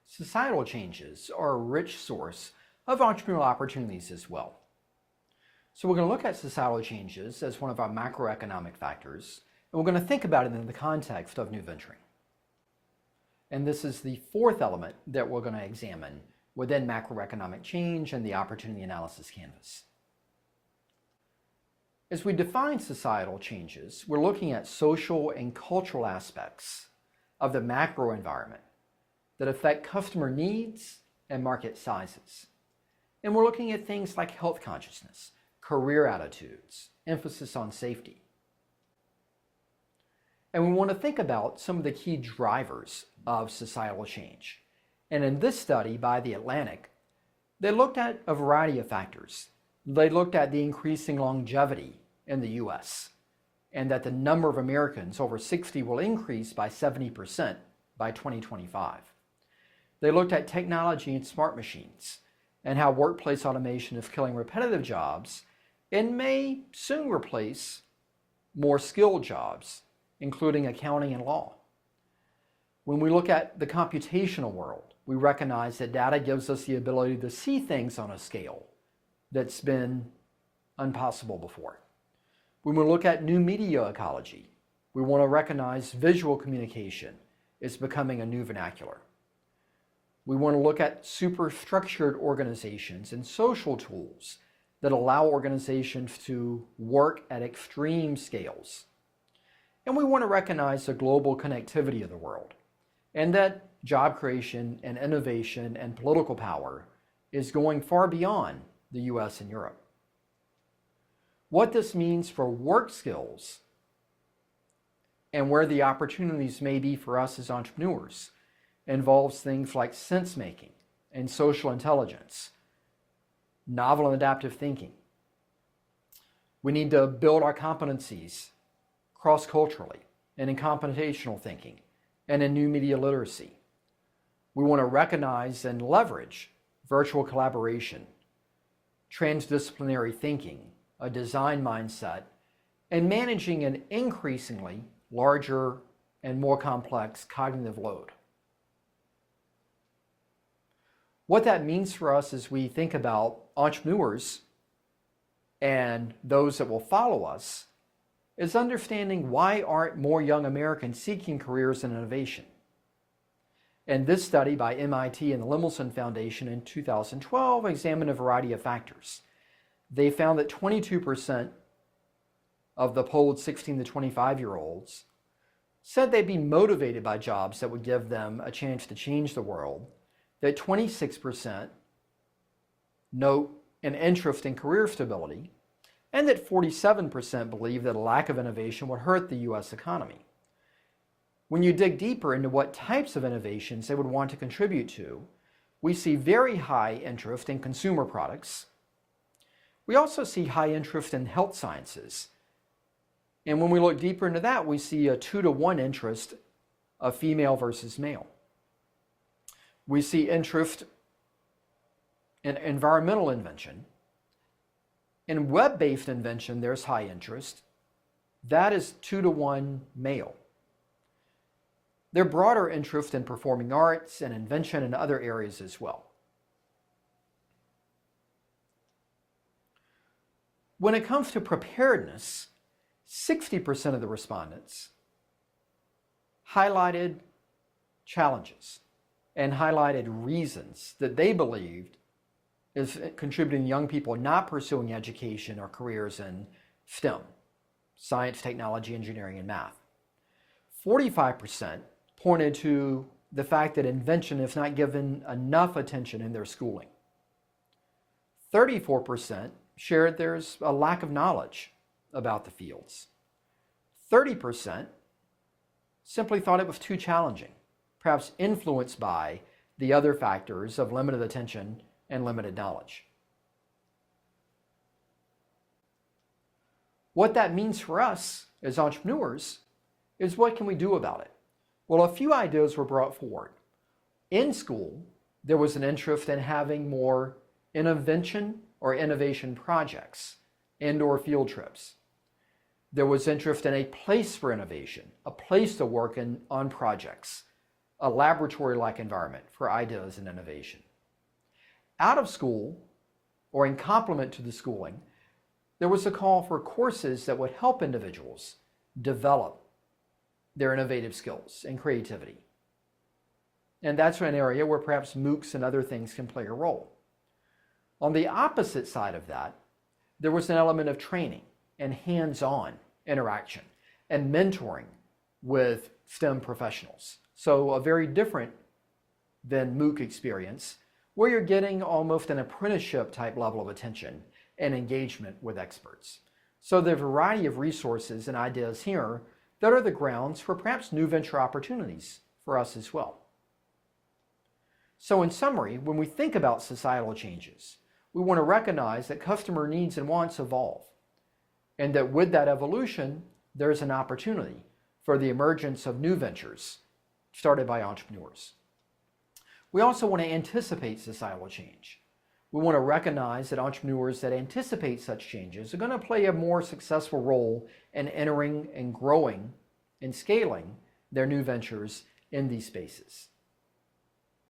societal changes are a rich source of entrepreneurial opportunities as well. So we're going to look at societal changes as one of our macroeconomic factors, and we're going to think about it in the context of new venturing. And this is the fourth element that we're going to examine within macroeconomic change and the opportunity analysis canvas. As we define societal changes, we're looking at social and cultural aspects of the macro environment that affect customer needs and market sizes. And we're looking at things like health consciousness, career attitudes, emphasis on safety. And we want to think about some of the key drivers of societal change. And in this study by The Atlantic, they looked at a variety of factors. They looked at the increasing longevity in the U.S. and that the number of Americans over 60 will increase by 70% by 2025. They looked at technology and smart machines and how workplace automation is killing repetitive jobs and may soon replace more skilled jobs, including accounting and law. When we look at the computational world, we recognize that data gives us the ability to see things on a scale that's been impossible before. When we look at new media ecology, we want to recognize visual communication is becoming a new vernacular. We want to look at superstructured organizations and social tools that allow organizations to work at extreme scales. And we want to recognize the global connectivity of the world and that job creation and innovation and political power is going far beyond the US and Europe. What this means for work skills and where the opportunities may be for us as entrepreneurs involves things like sense-making and social intelligence, novel and adaptive thinking. We need to build our competencies cross-culturally and in computational thinking and in new media literacy. We want to recognize and leverage virtual collaboration, transdisciplinary thinking, a design mindset, and managing an increasingly larger and more complex cognitive load. What that means for us as we think about entrepreneurs and those that will follow us is understanding why aren't more young Americans seeking careers in innovation. And this study by MIT and the Lemelson Foundation in 2012 examined a variety of factors. They found that 22% of the polled 16 to 25-year-olds said they'd be motivated by jobs that would give them a chance to change the world, that 26% note an interest in career stability, and that 47% believe that a lack of innovation would hurt the U.S. economy. When you dig deeper into what types of innovations they would want to contribute to, we see very high interest in consumer products. We also see high interest in health sciences. And when we look deeper into that, we see a 2-to-1 interest of female versus male. We see interest in environmental invention. In web-based invention, there's high interest. That is 2-to-1 male. There's broader interest in performing arts and invention in other areas as well. When it comes to preparedness, 60% of the respondents highlighted challenges and highlighted reasons that they believed is contributing to young people not pursuing education or careers in STEM, science, technology, engineering, and math. 45% pointed to the fact that invention is not given enough attention in their schooling. 34% shared there's a lack of knowledge about the fields. 30% simply thought it was too challenging, perhaps influenced by the other factors of limited attention and limited knowledge. What that means for us as entrepreneurs is what can we do about it? Well, a few ideas were brought forward. In school, there was an interest in having more intervention or innovation projects, indoor field trips. There was interest in a place for innovation, a place to work on projects, a laboratory-like environment for ideas and innovation. Out of school, or in complement to the schooling, there was a call for courses that would help individuals develop their innovative skills and creativity. And that's an area where perhaps MOOCs and other things can play a role. On the opposite side of that, there was an element of training and hands-on interaction and mentoring with STEM professionals. So a very different than MOOC experience where you're getting almost an apprenticeship type level of attention and engagement with experts. So there are a variety of resources and ideas here that are the grounds for perhaps new venture opportunities for us as well. So in summary, when we think about societal changes, we want to recognize that customer needs and wants evolve, and that with that evolution, there's an opportunity for the emergence of new ventures started by entrepreneurs. We also want to anticipate societal change. We want to recognize that entrepreneurs that anticipate such changes are going to play a more successful role in entering and growing and scaling their new ventures in these spaces.